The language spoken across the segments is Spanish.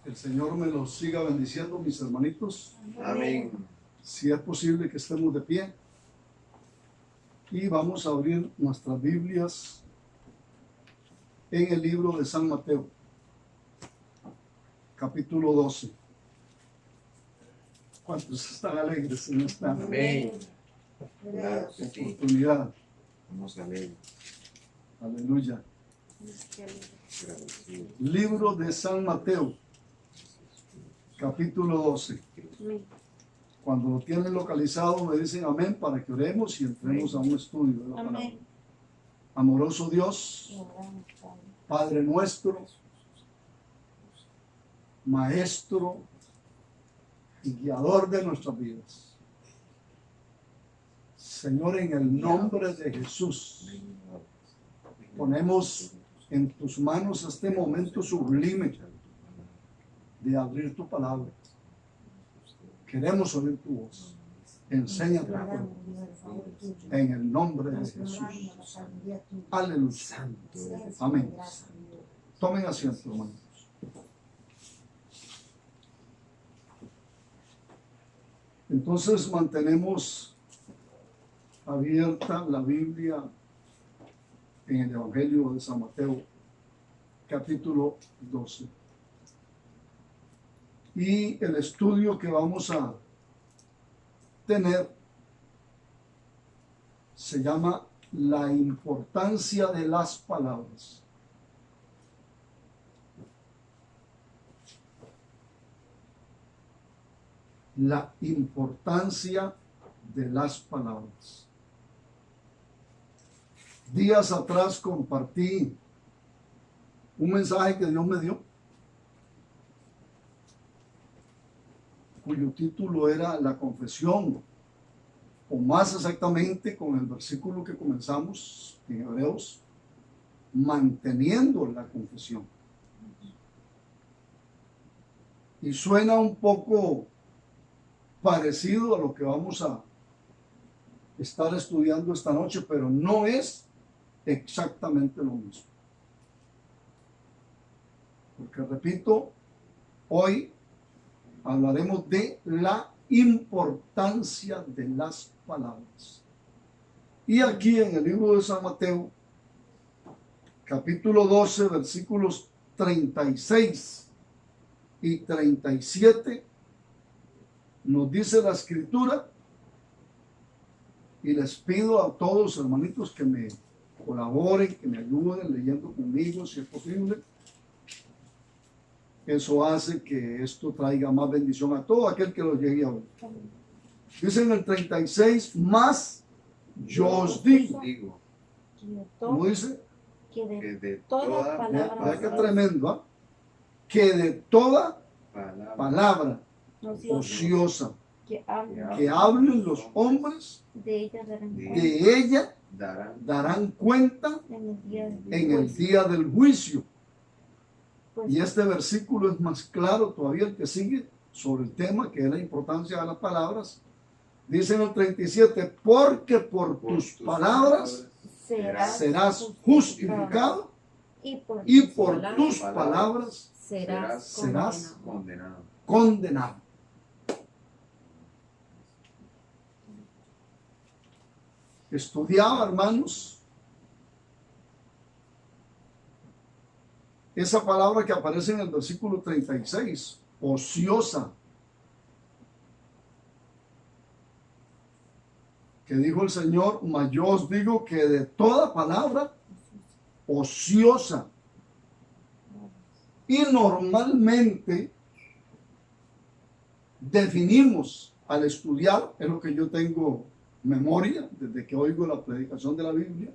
El Señor me los siga bendiciendo, mis hermanitos. Amén. Si es posible que estemos de pie. Y vamos a abrir nuestras Biblias en el libro de San Mateo, capítulo 12. ¿Cuántos están alegres en esta Amén. Claro que sí. oportunidad? Vamos a leer. Aleluya. Agradecido. Libro de San Mateo, capítulo 12. Cuando lo tienen localizado me dicen amén para que oremos y entremos a un estudio de la palabra. Amén. Amoroso Dios, Padre nuestro, Maestro y guiador de nuestras vidas. Señor, en el nombre de Jesús, ponemos en tus manos este momento sublime de abrir tu palabra. Queremos oír tu voz. Enséñate en el nombre de Jesús. Aleluya. Amén. Tomen asiento, hermanos. Entonces mantenemos abierta la Biblia en el Evangelio de San Mateo, capítulo 12. Y el estudio que vamos a tener se llama la importancia de las palabras. La importancia de las palabras. Días atrás compartí un mensaje que Dios me dio, cuyo título era La confesión, o más exactamente con el versículo que comenzamos en Hebreos, manteniendo la confesión. Y suena un poco parecido a lo que vamos a estar estudiando esta noche, pero no es exactamente lo mismo. Porque repito, hoy hablaremos de la importancia de las palabras. Y aquí en el libro de San Mateo, capítulo 12, versículos 36 y 37, nos dice la Escritura, y les pido a todos, hermanitos, que me colaboren, que me ayuden leyendo conmigo, si es posible. Eso hace que esto traiga más bendición a todo aquel que lo llegue a ver. Dice en el 36, más yo os digo. ¿Cómo dice? Que Que de de toda toda Vea palabra qué tremendo, ¿ah? Que de toda palabra palabra ociosa ociosa que habla que hablen los hombres, de ella darán cuenta de ella darán cuenta en el día del en el juicio. día del juicio. Pues, Y este versículo es más claro todavía el que sigue sobre el tema, que es la importancia de las palabras. Dice en el 37, porque por tus palabras serás justificado y por tus palabras serás condenado. condenado. Estudiaba, hermanos, esa palabra que aparece en el versículo 36, ociosa, que dijo el Señor, mas yo os digo que de toda palabra ociosa. Y normalmente definimos al estudiar, es lo que yo tengo memoria desde que oigo la predicación de la Biblia,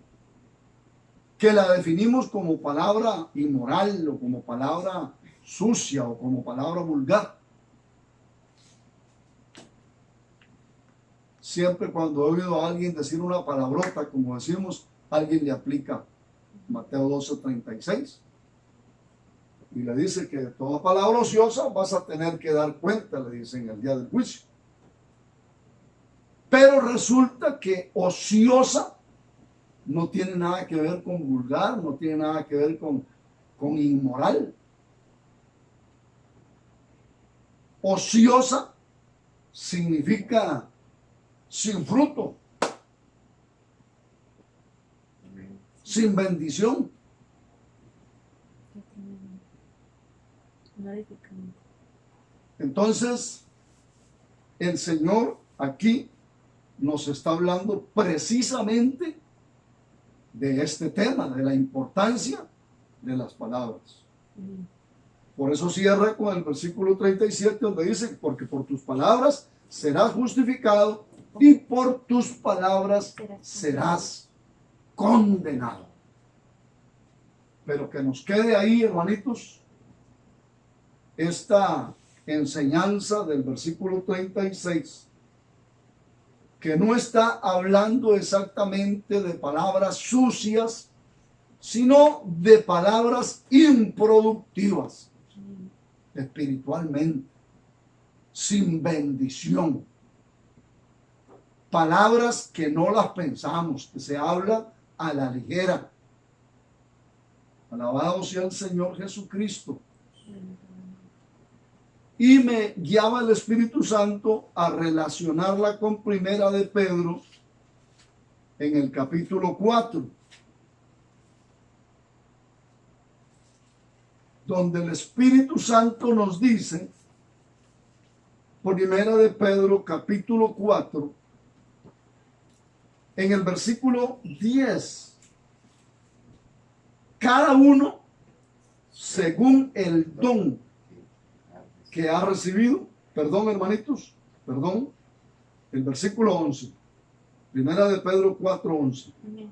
que la definimos como palabra inmoral o como palabra sucia o como palabra vulgar. Siempre cuando he oído a alguien decir una palabrota, como decimos, alguien le aplica Mateo 12:36 y le dice que de toda palabra ociosa vas a tener que dar cuenta, le dice en el día del juicio. Pero resulta que ociosa no tiene nada que ver con vulgar, no tiene nada que ver con inmoral. Ociosa significa sin fruto, Amén. sin bendición. Qué tremendo. No edificante. Entonces, el Señor aquí nos está hablando precisamente de este tema, de la importancia de las palabras. Amén. Por eso cierra con el versículo 37, donde dice, porque por tus palabras serás justificado y por tus palabras serás condenado. Pero que nos quede ahí, hermanitos, esta enseñanza del versículo 36, que no está hablando exactamente de palabras sucias, sino de palabras improductivas Amén. espiritualmente, sin bendición. Palabras que no las pensamos, que se habla a la ligera. Alabado sea el Señor Jesucristo. Y me guiaba el Espíritu Santo a relacionarla con Primera de Pedro en el capítulo 4, donde el Espíritu Santo nos dice, Primera de Pedro capítulo 4, en el versículo 10, cada uno según el don que ha recibido, perdón hermanitos, perdón, el versículo 11, Primera de Pedro 4:11. Amén.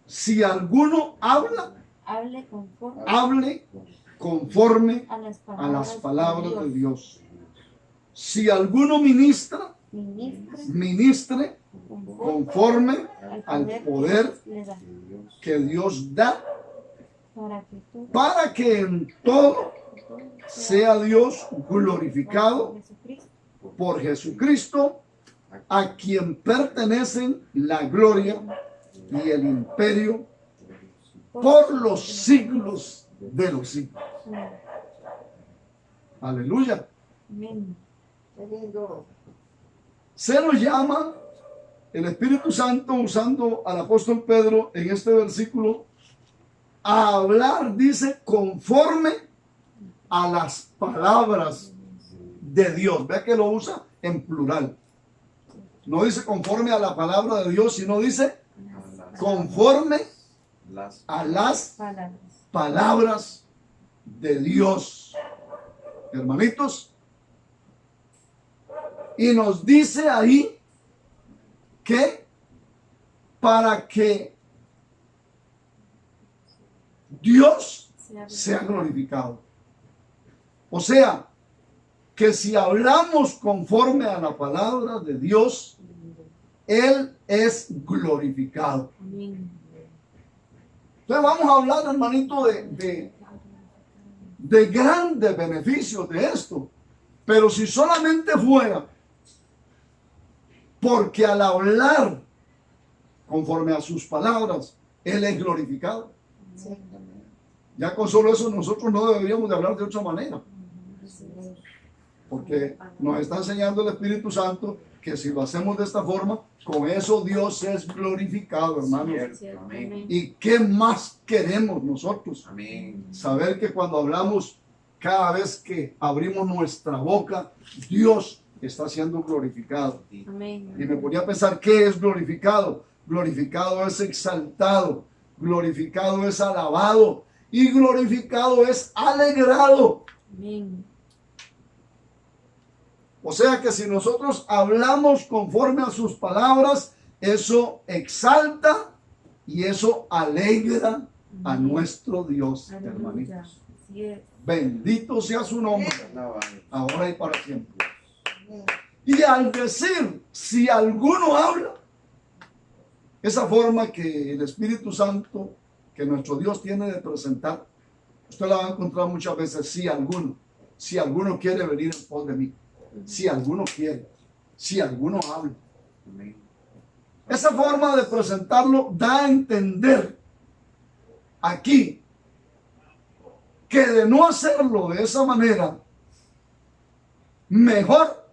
Si alguno habla, Hable conforme hable conforme a las a las palabras de Dios. Dios. Si alguno ministra, Ministre ministre conforme al poder que Dios le da, que Dios da, para que en todo todo sea Dios glorificado Jesucristo. por Jesucristo, a quien pertenecen la gloria y el imperio por los siglos de los siglos. Amén. Aleluya. Amén. Se nos llama el Espíritu Santo, usando al apóstol Pedro en este versículo, a hablar, dice, conforme a las palabras de Dios. Vea que lo usa en plural. No dice conforme a la palabra de Dios, sino dice conforme a las Palabras. palabras de Dios. Hermanitos, y nos dice ahí que para que Dios sea glorificado. O sea, que si hablamos conforme a la palabra de Dios, Él es glorificado. Amén. Entonces vamos a hablar, hermanito, de grandes beneficios de esto. Pero si solamente fuera porque al hablar conforme a sus palabras, Él es glorificado, ya con solo eso nosotros no deberíamos de hablar de otra manera. Porque nos está enseñando el Espíritu Santo que si lo hacemos de esta forma, con eso Dios es glorificado, hermanos. Cierto. Amén. ¿Y qué más queremos nosotros? Amén. Saber que cuando hablamos, cada vez que abrimos nuestra boca, Dios está siendo glorificado. Amén. Y me ponía a pensar, ¿qué es glorificado? Glorificado es exaltado, glorificado es alabado y glorificado es alegrado. Amén. O sea que si nosotros hablamos conforme a sus palabras, eso exalta y eso alegra a nuestro Dios, Aleluya. hermanitos. Así es. Bendito sea su nombre, Alaba. ahora y para siempre. Y al decir, si alguno habla, esa forma que el Espíritu Santo, que nuestro Dios tiene de presentar, usted la va a encontrar muchas veces, si alguno quiere venir en pos de mí, si alguno quiere, si alguno habla. Amén. Esa forma de presentarlo da a entender aquí que de no hacerlo de esa manera, mejor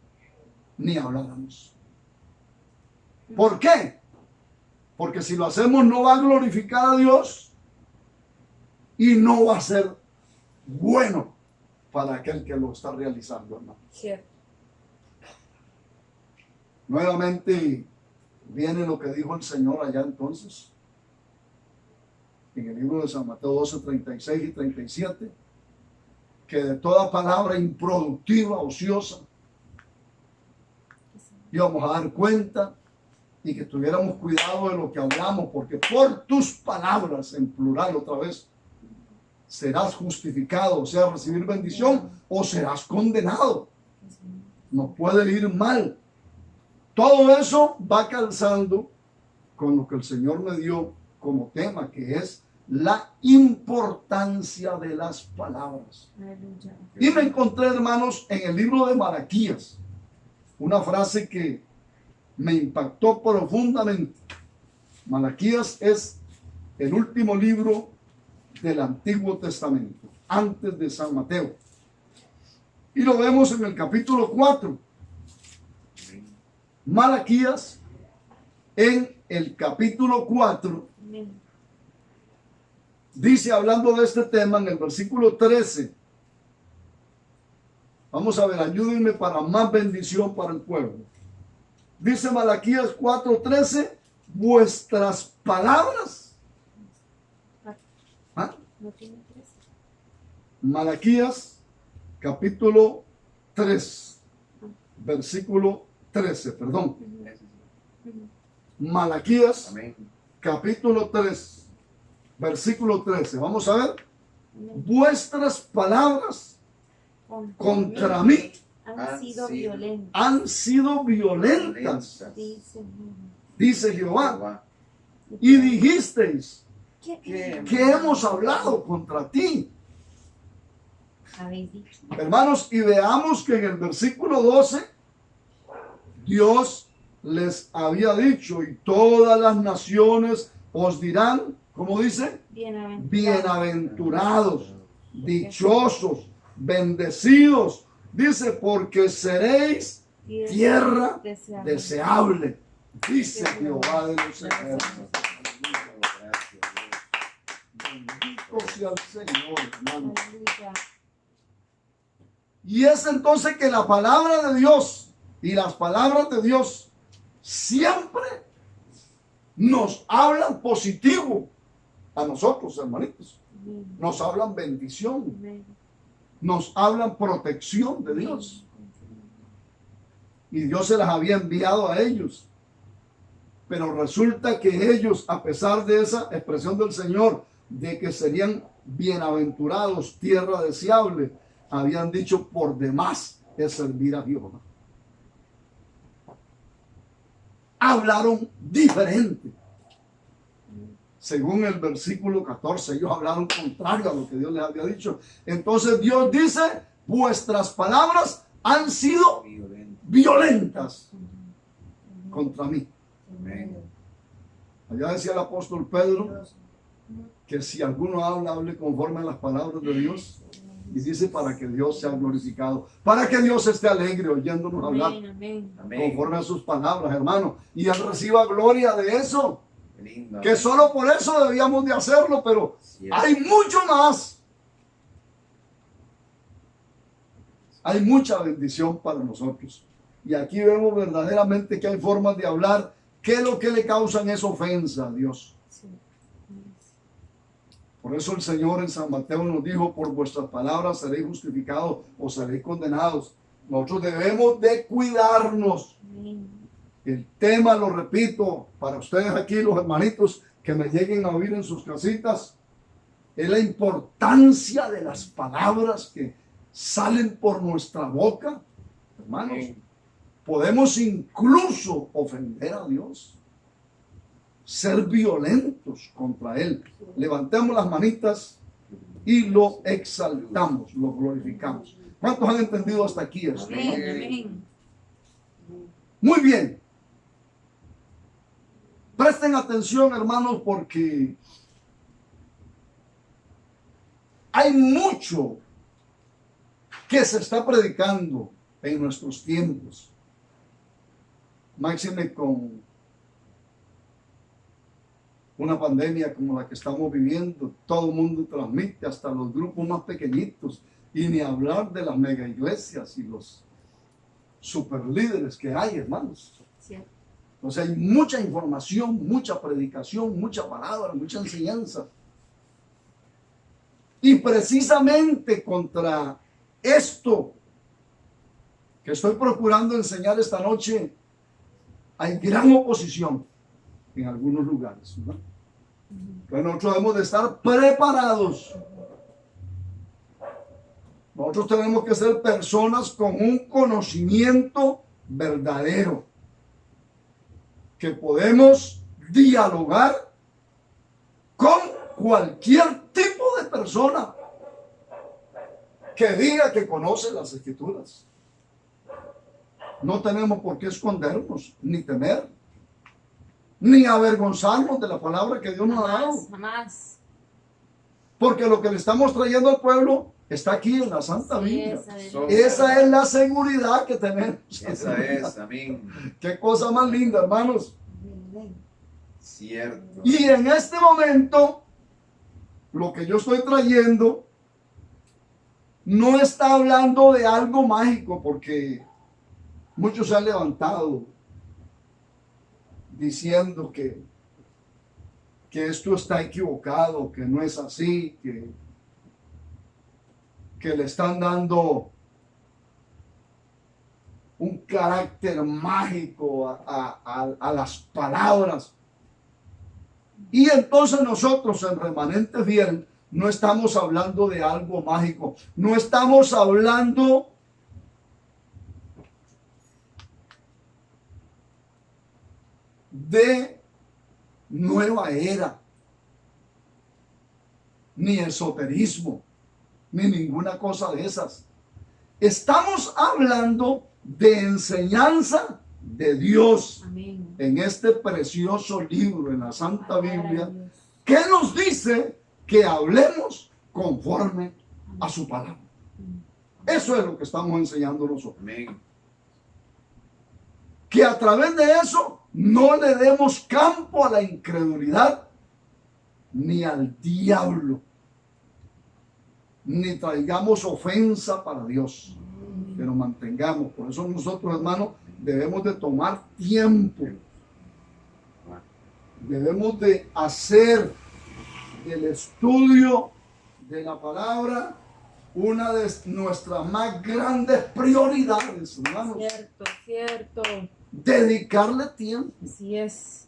ni habláramos. ¿Por qué? Porque si lo hacemos no va a glorificar a Dios y no va a ser bueno para aquel que lo está realizando, hermano. Cierto. Nuevamente viene lo que dijo el Señor allá entonces, en el libro de San Mateo 12, 36 y 37, que de toda palabra improductiva, ociosa, íbamos a dar cuenta y que tuviéramos cuidado de lo que hablamos, porque por tus palabras, en plural otra vez, serás justificado, o sea, recibir bendición, o serás condenado. No puede ir mal. Todo eso va calzando con lo que el Señor me dio como tema, que es la importancia de las palabras. Aleluya. Y me encontré, hermanos, en el libro de Malaquías, una frase que me impactó profundamente. Malaquías es el último libro del Antiguo Testamento, antes de San Mateo. Y lo vemos en el capítulo 4. Malaquías, en el capítulo 4, Amén. dice, hablando de este tema, en el versículo 13, vamos a ver, ayúdenme para más bendición para el pueblo. Dice Malaquías 4:13, vuestras palabras. ¿Ah? No tiene 13. Malaquías capítulo 3, versículo 13, perdón. Malaquías Amén. capítulo 3, versículo 13. Vamos a ver. Amén. Vuestras palabras contra mí han sido violentas, han sido violentas, dice dice Jehová. Jehová. Y dijisteis ¿Qué que hemos hablado contra ti. habéis dicho? Hermanos, y veamos que en el versículo 12, Dios les había dicho, y todas las naciones os dirán, ¿cómo dice? Bienaventurados, dichosos, bendecidos. Dice, porque seréis tierra deseable, dice Jehová de los ejércitos. Bendito sea el Señor, hermano. Aleluya. Y es entonces que la palabra de Dios y las palabras de Dios siempre nos hablan positivo a nosotros, hermanitos. Amén. Nos hablan bendición, Amén. nos hablan protección de Dios. Y Dios se las había enviado a ellos. Pero resulta que ellos, a pesar de esa expresión del Señor, de que serían bienaventurados, tierra deseable, habían dicho por demás es servir a Jehová. Hablaron diferente. Según el versículo 14, ellos hablaron contrario a lo que Dios les había dicho. Entonces Dios dice, vuestras palabras han sido violentas contra mí. Amén. Allá decía el apóstol Pedro que si alguno habla, hable conforme a las palabras de Dios. Y dice para que Dios sea glorificado, para que Dios esté alegre oyéndonos hablar Amén. Amén. conforme a sus palabras, hermano. Y Él reciba gloria de eso. Qué lindo. Que solo por eso debíamos de hacerlo, pero hay mucho más. Hay mucha bendición para nosotros. Y aquí vemos verdaderamente que hay formas de hablar que lo que le causan es ofensa a Dios. Sí. Por eso el Señor en San Mateo nos dijo, por vuestras palabras seréis justificados o seréis condenados. Nosotros debemos de cuidarnos. Amén. El tema, lo repito, para ustedes aquí, los hermanitos que me lleguen a oír en sus casitas, es la importancia de las palabras que salen por nuestra boca. Hermanos, Amén. podemos incluso ofender a Dios, ser violentos contra Él. Levantemos las manitas y lo exaltamos, lo glorificamos. ¿Cuántos han entendido hasta aquí esto? Amén. Amén. Muy bien. Presten atención, hermanos, porque hay mucho que se está predicando en nuestros tiempos. Máxime con una pandemia como la que estamos viviendo, todo el mundo transmite, hasta los grupos más pequeñitos, y ni hablar de las mega iglesias y los super líderes que hay, hermanos. Cierto. Entonces hay mucha información, mucha predicación, mucha palabra, mucha enseñanza. Y precisamente contra esto que estoy procurando enseñar esta noche, hay gran oposición en algunos lugares, ¿no? Entonces nosotros debemos de estar preparados. Nosotros tenemos que ser personas con un conocimiento verdadero, que podemos dialogar con cualquier tipo de persona que diga que conoce las Escrituras. No tenemos por qué escondernos, ni temer, ni avergonzarnos de la palabra que Dios nos ha dado. Jamás. Porque lo que le estamos trayendo al pueblo está aquí en la Santa Biblia. Esa Esa es la seguridad que tenemos. Esa es, amén. Qué cosa más linda, hermanos. Cierto. Y en este momento, lo que yo estoy trayendo no está hablando de algo mágico, porque muchos se han levantado diciendo que esto está equivocado, que no es así, que le están dando un carácter mágico a las palabras. Y entonces nosotros en Remanente Fiel no estamos hablando de algo mágico, no estamos hablando de nueva era, ni esoterismo, ni ninguna cosa de esas. Estamos hablando de enseñanza de Dios. Amén. En este precioso libro, en la Santa Biblia, que nos dice que hablemos conforme a su palabra. Eso es lo que estamos enseñando nosotros. Amén. Que a través de eso no le demos campo a la incredulidad ni al diablo, ni traigamos ofensa para Dios, que nos mantengamos. Por eso nosotros, hermanos, debemos de tomar tiempo, debemos de hacer del estudio de la palabra una de nuestras más grandes prioridades, hermanos. Cierto, cierto. Dedicarle tiempo. Así es.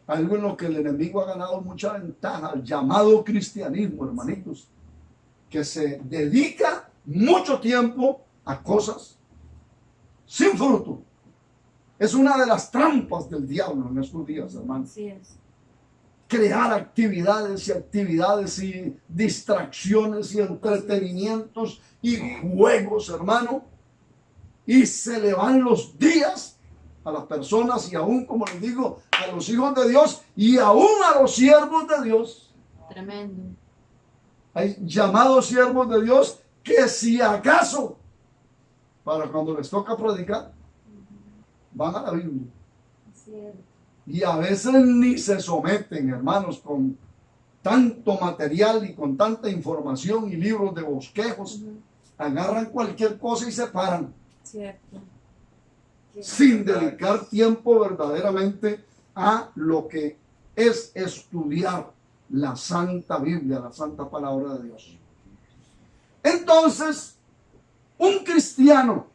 Algo en lo que el enemigo ha ganado mucha ventaja, el llamado cristianismo, hermanitos, que se dedica mucho tiempo a cosas sin fruto. Es una de las trampas del diablo en estos días, hermanos. Así es. Crear actividades y distracciones y entretenimientos y juegos, hermano. Y se le van los días a las personas y aún, como les digo, a los hijos de Dios y aún a los siervos de Dios. Tremendo. Hay llamados siervos de Dios que si acaso, para cuando les toca predicar, van a la Biblia. Cierto. Y a veces ni se someten, hermanos, con tanto material y con tanta información y libros de bosquejos. Agarran cualquier cosa y se paran, Cierto. sin dedicar tiempo verdaderamente a lo que es estudiar la Santa Biblia, la Santa Palabra de Dios. Entonces, un cristiano,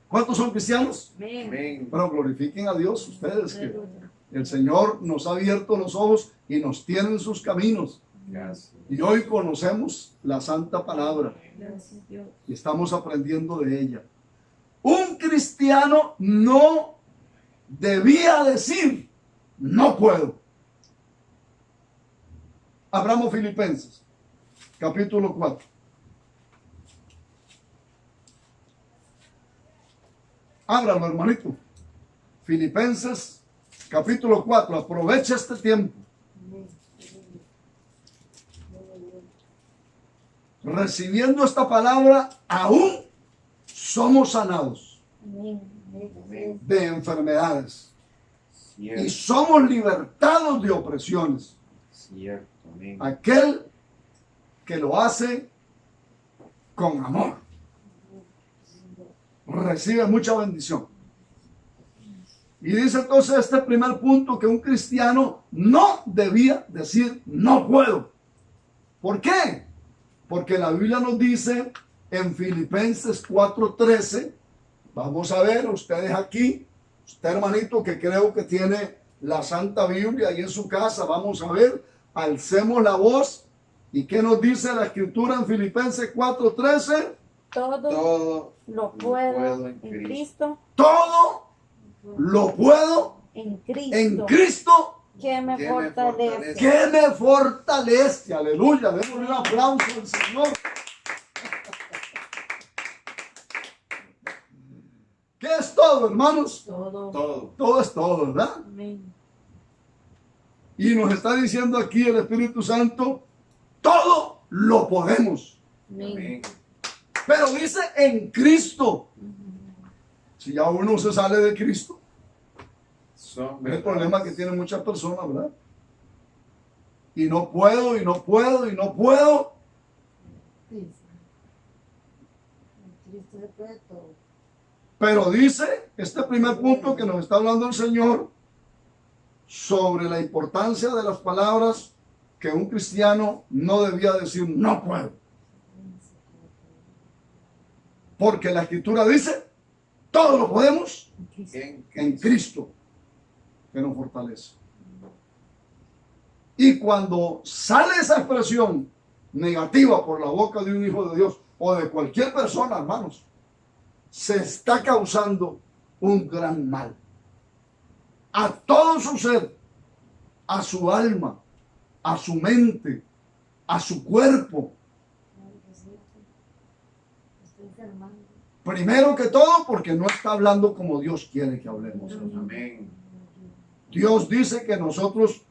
¿cuántos son cristianos? Amén. Amén. Bueno, glorifiquen a Dios ustedes, que Aleluya. el Señor nos ha abierto los ojos y nos tiene en sus caminos. Gracias. Y hoy conocemos la Santa Palabra Gracias, Dios. y estamos aprendiendo de ella. Un cristiano no debía decir, no puedo. Abramos Filipenses, capítulo 4. Ábralo, hermanito. Filipenses, capítulo 4. Aprovecha este tiempo. Recibiendo esta palabra aún somos sanados Amén. Amén. de enfermedades y Cierto, somos libertados de opresiones. cierto, amén. Aquel que lo hace con amor recibe mucha bendición. Y dice entonces este primer punto que un cristiano no debía decir no puedo. ¿Por qué? Porque la Biblia nos dice en Filipenses 4:13, vamos a ver, ustedes aquí, usted hermanito que creo que tiene la Santa Biblia ahí en su casa, vamos a ver, alcemos la voz. ¿Y qué nos dice la Escritura en Filipenses 4:13? Todo Todo lo puedo en en Cristo. Todo lo puedo En Cristo. en Cristo Que me que me fortalece. fortalece. que me fortalece. Aleluya. Démosle un aplauso al Señor. ¿Qué es todo, hermanos? Todo. todo. Todo es todo, ¿verdad? Amén. Y nos está diciendo aquí el Espíritu Santo, todo lo podemos. Amén. Amén. Pero dice en Cristo. Si ya uno se sale de Cristo, Son es el verdades. problema que tienen muchas personas, ¿verdad? Y no puedo, y no puedo, y no puedo. En Cristo se puede todo. Pero dice este primer punto que nos está hablando el Señor sobre la importancia de las palabras que un cristiano no debía decir no puedo. Porque la Escritura dice, todo lo podemos En Cristo. en Cristo que nos fortalece. Y cuando sale esa expresión negativa por la boca de un hijo de Dios o de cualquier persona, hermanos, se está causando un gran mal a todo su ser, a su alma, a su mente, a su cuerpo. Estoy enfermando. Primero que todo porque no está hablando como Dios quiere que hablemos. Amén. Dios dice que nosotros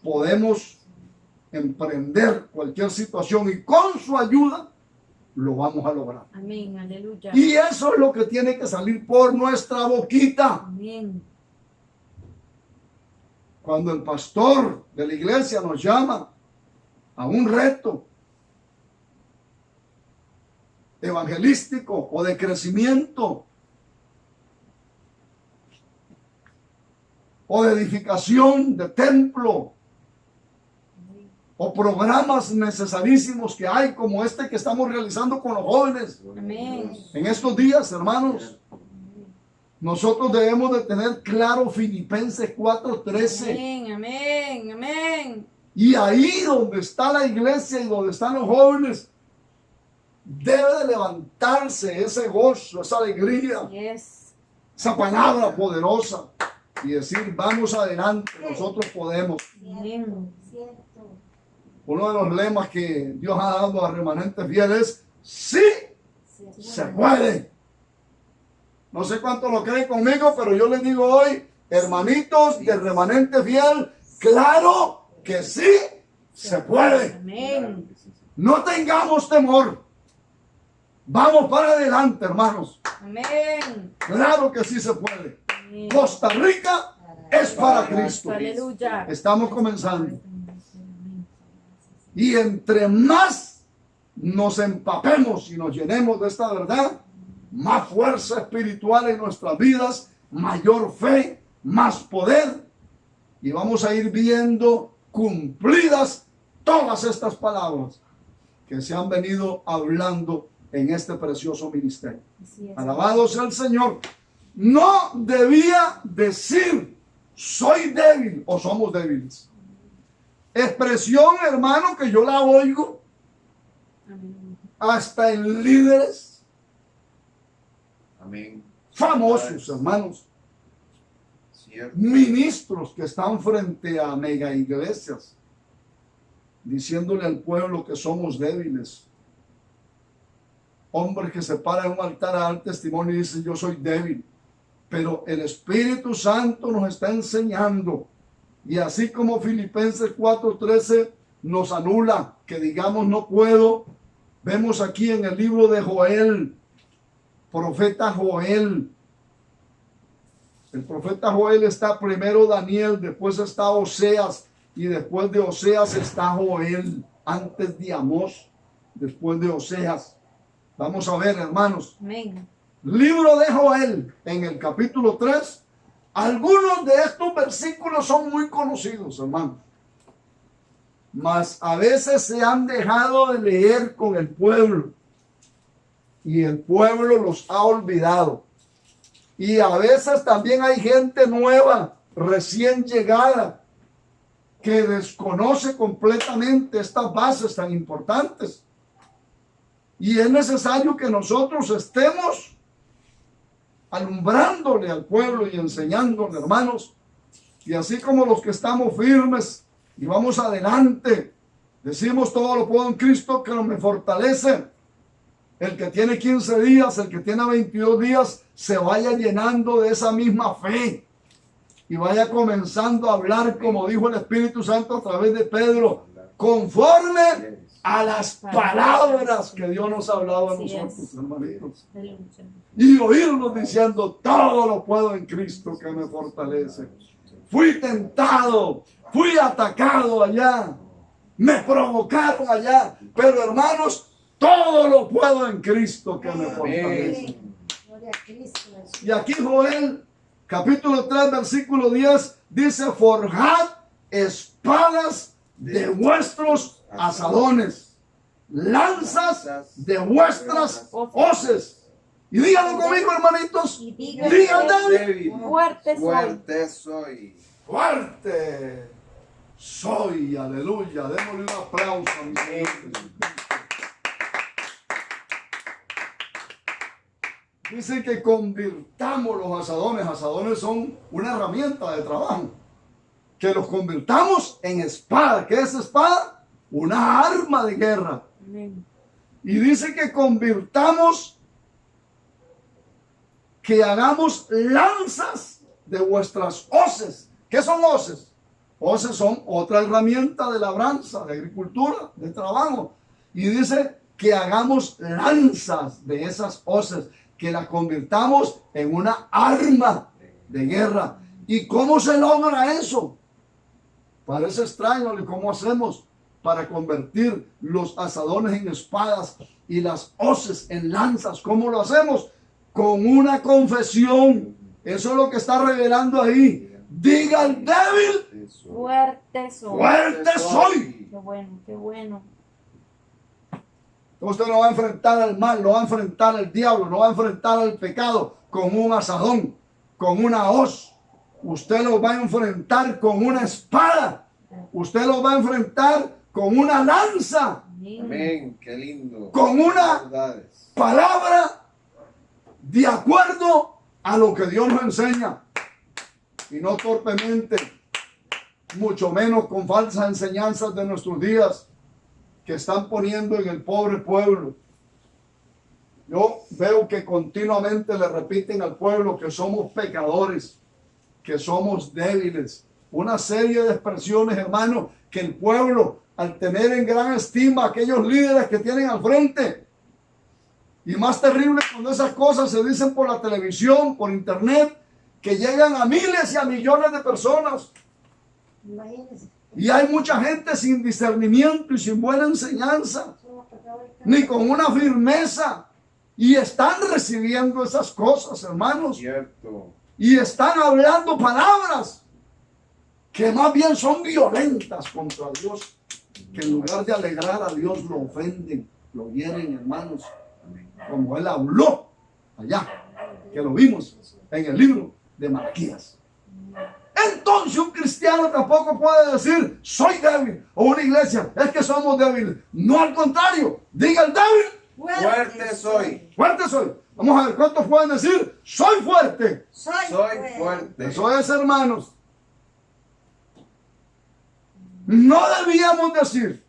podemos emprender cualquier situación y con su ayuda lo vamos a lograr. Amén. Aleluya. Y eso es lo que tiene que salir por nuestra boquita. Amén. Cuando el pastor de la iglesia nos llama a un reto evangelístico o de crecimiento o de edificación de templo o programas necesarísimos que hay como este que estamos realizando con los jóvenes Amén. en estos días, hermanos, nosotros debemos de tener claro Filipenses 4:13. Amén. Amén. Amén. Y ahí donde está la iglesia y donde están los jóvenes, debe de levantarse ese gozo, esa alegría, Yes. esa palabra poderosa y decir, vamos adelante, nosotros podemos. Amén. Uno de los lemas que Dios ha dado a remanentes fieles, sí se puede. No sé cuánto lo creen conmigo, pero yo les digo hoy, hermanitos del remanente fiel, claro que sí se puede. Amén. No tengamos temor. Vamos para adelante, hermanos. Amén. Claro que sí se puede. Amén. Costa Rica es para Cristo. Aleluya. Estamos comenzando. Y entre más nos empapemos y nos llenemos de esta verdad, más fuerza espiritual en nuestras vidas, mayor fe, más poder. Y vamos a ir viendo cumplidas todas estas palabras que se han venido hablando en este precioso ministerio. Así es. Alabado sea el Señor. No debía decir soy débil o somos débiles. Expresión, hermano, que yo la oigo Amén. hasta en líderes Amén. famosos, hermanos, Cierto. ministros que están frente a mega iglesias, diciéndole al pueblo que somos débiles. Hombres que se paran en un altar a dar testimonio y dicen yo soy débil. Pero el Espíritu Santo nos está enseñando. Y así como Filipenses 4:13 nos anula que digamos no puedo, vemos aquí en el libro de Joel, profeta Joel. El profeta Joel está primero Daniel, después está Oseas y después de Oseas está Joel, antes de Amós, después de Oseas. Vamos a ver, hermanos. Amén. Libro de Joel, en el capítulo 3. Algunos de estos versículos son muy conocidos, hermanos. Mas a veces se han dejado de leer con el pueblo. Y el pueblo los ha olvidado. Y a veces también hay gente nueva, recién llegada, que desconoce completamente estas bases tan importantes. Y es necesario que nosotros estemos alumbrándole al pueblo y enseñándole, hermanos. Y así como los que estamos firmes y vamos adelante, decimos todo lo puedo en Cristo que me fortalece. El que tiene 15 días, el que tiene 22 días, se vaya llenando de esa misma fe y vaya comenzando a hablar, como dijo el Espíritu Santo a través de Pedro, conforme a las palabras que Dios nos ha hablado a nosotros, hermanitos. Y oírnos diciendo, todo lo puedo en Cristo que me fortalece. Fui tentado, fui atacado allá, me provocaron allá, pero hermanos, todo lo puedo en Cristo que me fortalece. Y aquí Joel, capítulo 3, versículo 10, dice, forjad espadas de vuestros asadones, lanzas de vuestras hoces. Y díganlo conmigo, hermanitos. Digan, David. Fuerte soy. Fuerte soy. Aleluya. Démosle un aplauso a mi Señor. Dice que convirtamos los asadones. Asadones son una herramienta de trabajo. Que los convirtamos en espada. ¿Qué es espada? Una arma de guerra. Amén. Y dice que convirtamos, que hagamos lanzas de vuestras hoces. ¿Qué son hoces? Hoces son otra herramienta de labranza, de agricultura, de trabajo. Y dice que hagamos lanzas de esas hoces, que las convirtamos en una arma de guerra. ¿Y cómo se logra eso? Parece extraño, ¿y cómo hacemos para convertir los asadones en espadas y las hoces en lanzas? ¿Cómo lo hacemos? Con una confesión. Eso es lo que está revelando ahí. Diga el débil, Fuerte soy. fuerte soy. Qué bueno, qué bueno. Usted no va a enfrentar al mal, no va a enfrentar al diablo, no va a enfrentar al pecado con un asadón, con una hoz. Usted lo va a enfrentar con una espada. Usted lo va a enfrentar con una lanza. Amén, qué lindo. Con una palabra de acuerdo a lo que Dios nos enseña. Y no torpemente, mucho menos con falsas enseñanzas de nuestros días que están poniendo en el pobre pueblo. Yo veo que continuamente le repiten al pueblo que somos pecadores, que somos débiles. Una serie de expresiones, hermanos, que el pueblo, al tener en gran estima a aquellos líderes que tienen al frente, y más terrible cuando esas cosas se dicen por la televisión, por internet, que llegan a miles y a millones de personas. Imagínense. Y hay mucha gente sin discernimiento y sin buena enseñanza, ni con una firmeza. Y están recibiendo esas cosas, hermanos. Cierto. Y están hablando palabras que más bien son violentas contra Dios, que en lugar de alegrar a Dios lo ofenden, lo hieren, hermanos, como él habló allá, que lo vimos en el libro de Malaquías. Entonces un cristiano tampoco puede decir soy débil, o una iglesia es que somos débiles. No, al contrario, diga el débil, Fuerte soy. fuerte soy. Vamos a ver cuántos pueden decir soy fuerte. Soy fuerte. Eso es, hermanos. No debíamos decir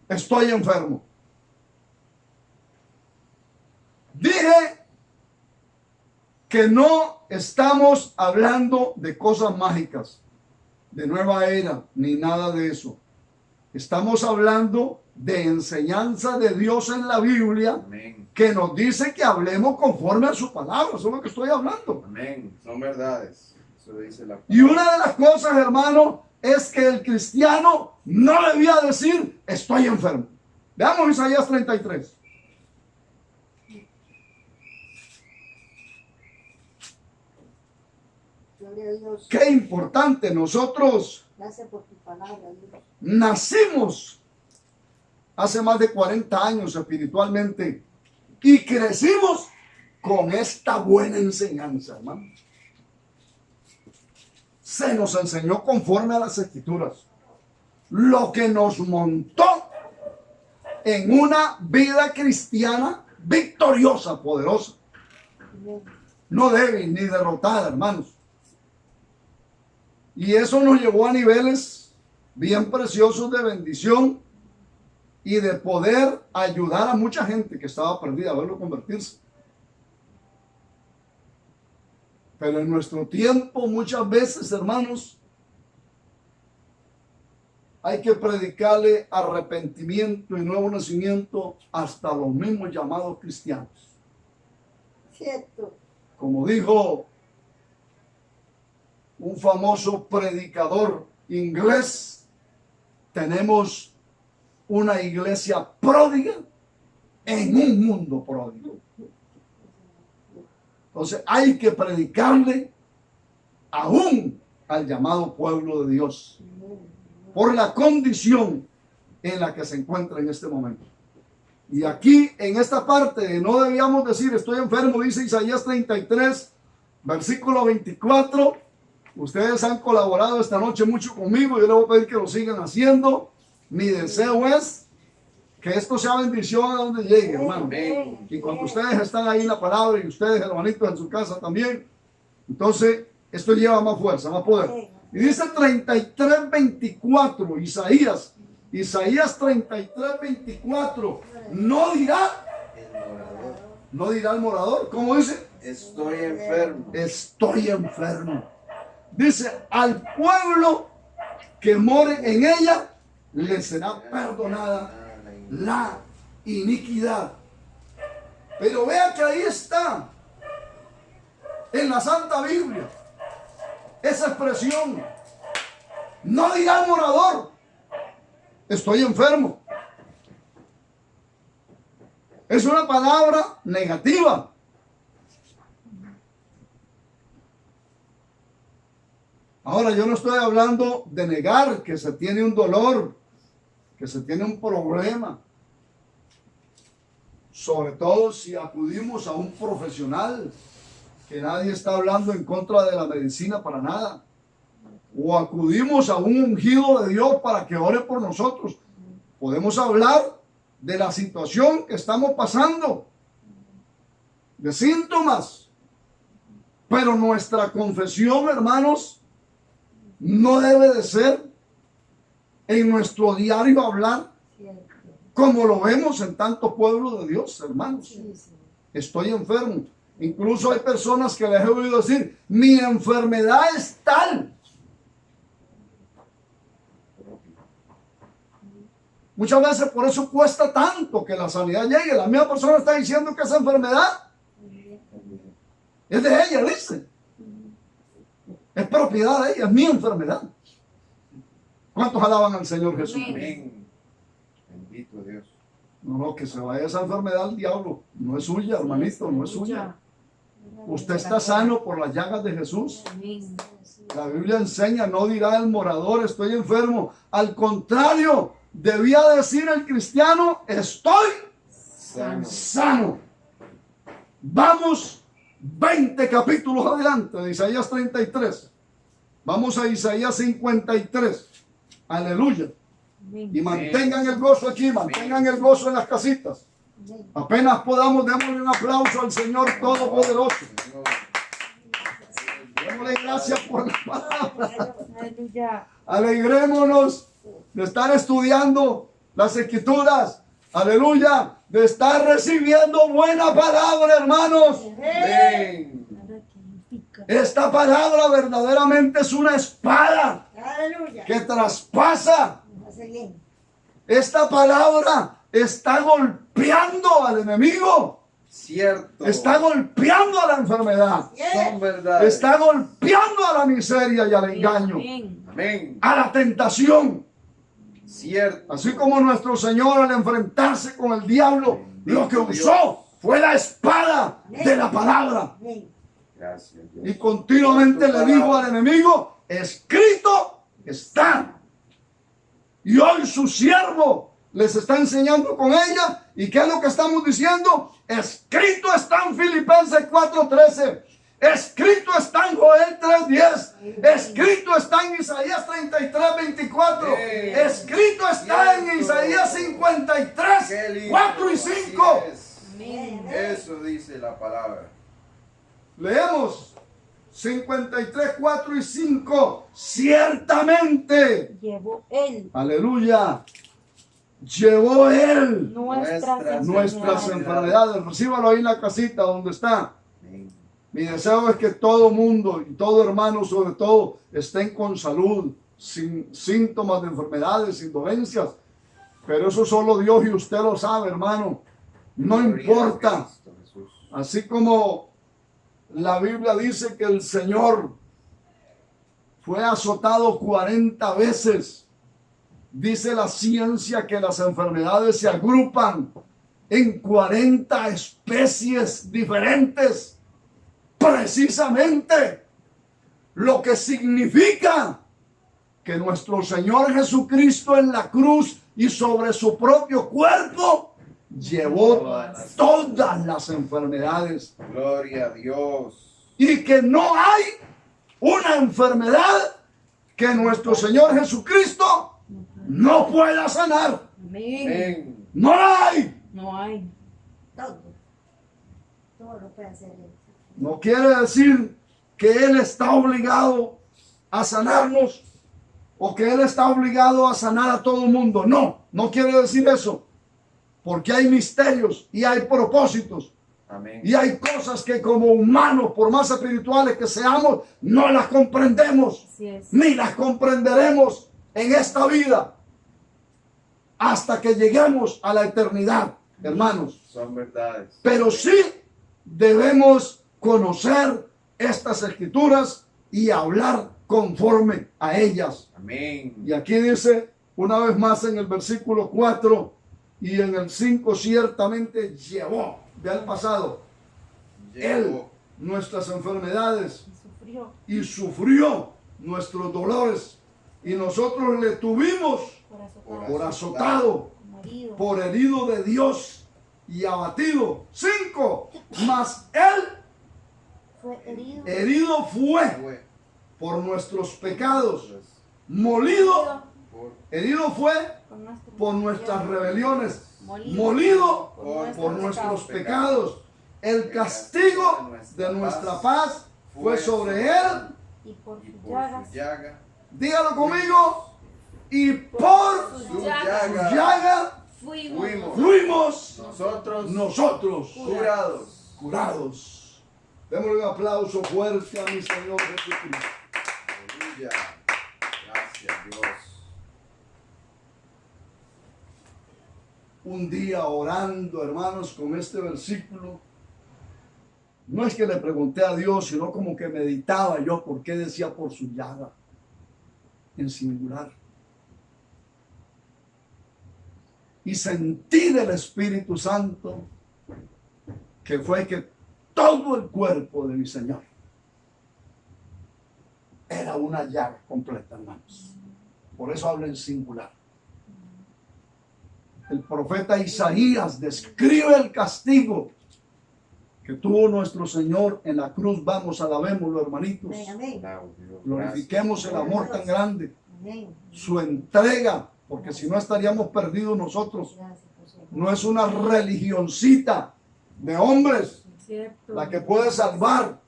estoy enfermo. Dije que no estamos hablando de cosas mágicas, de nueva era, ni nada de eso. Estamos hablando de enseñanza de Dios en la Biblia, Amén. que nos dice que hablemos conforme a su palabra. Eso es lo que estoy hablando. Amén. Son verdades. Eso dice la Y una de las cosas, hermano, es que el cristiano no debía decir, estoy enfermo. Veamos Isaías 33. Gloria a Dios. Qué importante, nosotros Gracias por tu palabra, Dios. nacimos hace más de 40 años espiritualmente y crecimos con esta buena enseñanza, hermano. Se nos enseñó conforme a las Escrituras, lo que nos montó en una vida cristiana victoriosa, poderosa, Amén. no débil ni derrotada, hermanos. Y eso nos llevó a niveles bien preciosos de bendición y de poder ayudar a mucha gente que estaba perdida a verlo convertirse. Pero en nuestro tiempo muchas veces, hermanos, hay que predicarle arrepentimiento y nuevo nacimiento hasta los mismos llamados cristianos. Cierto. Como dijo un famoso predicador inglés, tenemos una iglesia pródiga en un mundo pródigo. Entonces hay que predicarle aún al llamado pueblo de Dios por la condición en la que se encuentra en este momento. Y aquí en esta parte no debíamos decir estoy enfermo, dice Isaías 33, versículo 24. Ustedes han colaborado esta noche mucho conmigo, yo les voy a pedir que lo sigan haciendo. Mi deseo es que esto sea bendición a donde llegue, hermano. Amén. Y cuando ustedes están ahí en la palabra y ustedes, hermanitos, en su casa también, entonces esto lleva más fuerza, más poder. Y dice 33:24, Isaías 33:24, no dirá el morador, ¿cómo dice? Estoy enfermo. Estoy enfermo. Dice, al pueblo que more en ella, le será perdonada la iniquidad. Pero vea que ahí está, en la Santa Biblia, esa expresión. No dirá el morador, estoy enfermo. Es una palabra negativa. Ahora, yo no estoy hablando de negar que se tiene un dolor, que se tiene un problema. Sobre todo si acudimos a un profesional, que nadie está hablando en contra de la medicina para nada. O acudimos a un ungido de Dios para que ore por nosotros. Podemos hablar de la situación que estamos pasando, de síntomas. Pero nuestra confesión, hermanos, no debe de ser en nuestro diario hablar como lo vemos en tantos pueblos de Dios, hermanos. Estoy enfermo. Incluso hay personas que les he oído decir, mi enfermedad es tal. Muchas veces por eso cuesta tanto que la sanidad llegue. La misma persona está diciendo que esa enfermedad es de ella, dice. Es propiedad de ella, es mi enfermedad. ¿Cuántos alaban al Señor Jesús? Amén. Bendito Dios. No, que se vaya esa enfermedad al diablo. No es suya, hermanito, no es suya. Usted está sano por las llagas de Jesús. La Biblia enseña, no dirá el morador, estoy enfermo. Al contrario, debía decir el cristiano, estoy sano. Vamos 20 capítulos adelante de Isaías 33. Vamos a Isaías 53. Aleluya. Y mantengan el gozo aquí, mantengan el gozo en las casitas. Apenas podamos, démosle un aplauso al Señor Todopoderoso. Démosle gracias por la palabra. Aleluya. Alegrémonos de estar estudiando las Escrituras. Aleluya. De estar recibiendo buena palabra, hermanos. Amén. Esta palabra verdaderamente es una espada Aleluya. que traspasa Hace bien. Esta palabra está golpeando al enemigo. Cierto. Está golpeando a la enfermedad. Son verdades. Está golpeando a la miseria y al engaño. Amén. Amén. A la tentación. Cierto. Así como nuestro Señor al enfrentarse con el diablo, lo que usó fue la espada de la palabra. Amén. Gracias, Dios. Y continuamente le dijo al enemigo, escrito está. Y hoy su siervo les está enseñando con ella. ¿Y qué es lo que estamos diciendo? Escrito está en Filipenses 4:13. Escrito está en Joel 3:10. Escrito está en Isaías 33:24. Escrito está en Isaías 53, 4 y 5. Amén. Eso dice la palabra. Leemos 53, 4 y 5. Ciertamente. Llevó Él Aleluya. Llevó Él nuestras enfermedades. enfermedades. Recíbalo ahí en la casita donde está. Amén. Mi deseo es que todo mundo y todo hermano sobre todo estén con salud, sin síntomas de enfermedades, sin dolencias. Pero eso solo Dios y usted lo sabe, hermano. No Gloria importa. a Cristo Jesús. Así como la Biblia dice que el Señor fue azotado 40 veces. Dice la ciencia que las enfermedades se agrupan en 40 especies diferentes. Precisamente lo que significa que nuestro Señor Jesucristo en la cruz y sobre su propio cuerpo llevó todas las enfermedades. Gloria a Dios. Y que no hay una enfermedad que nuestro Señor Jesucristo no pueda sanar. Amén. Amén. No la hay. No hay. Todo. Todo lo puede hacer Él. No quiere decir que Él está obligado a sanarnos o que Él está obligado a sanar a todo el mundo. No, no quiere decir eso. Porque hay misterios y hay propósitos. Amén. Y hay cosas que como humanos, por más espirituales que seamos, no las comprendemos. Así es. Ni las comprenderemos en esta vida hasta que lleguemos a la eternidad, hermanos. Son verdades. Pero sí debemos conocer estas escrituras y hablar conforme a ellas. Amén. Y aquí dice una vez más en el versículo 4 y en el 5, ciertamente llevó, vea el pasado, Él Llegó. nuestras enfermedades Y sufrió y sufrió nuestros dolores. Y nosotros le tuvimos por azotado, como herido. por herido de Dios y abatido. 5. Mas Él Fue herido. herido fue Fue por nuestros pecados, pues, molido, por- herido fue por nuestras rebeliones, molido por nuestros pecados. El castigo de nuestra paz fue sobre Él. Y por y sus por llagas. su llaga. Dígalo conmigo. Y por sus Su llagas llaga. llaga fuimos. fuimos Nosotros nosotros curados. Démosle un aplauso fuerte a mi Señor Jesucristo. Aleluya. Gracias, Dios. Un día orando, hermanos, con este versículo, no es que le pregunté a Dios, sino como que meditaba yo por qué decía por su llaga, en singular. Y sentí del Espíritu Santo que fue que todo el cuerpo de mi Señor era una llaga completa, hermanos. Por eso habla en singular. El profeta Isaías describe el castigo que tuvo nuestro Señor en la cruz. Vamos, alabémoslo, hermanitos. Amén. Glorifiquemos el amor tan grande, Amén. su entrega, porque si no estaríamos perdidos nosotros. Gracias por su amor. No es una religioncita de hombres ¿Cierto? la que puede salvar,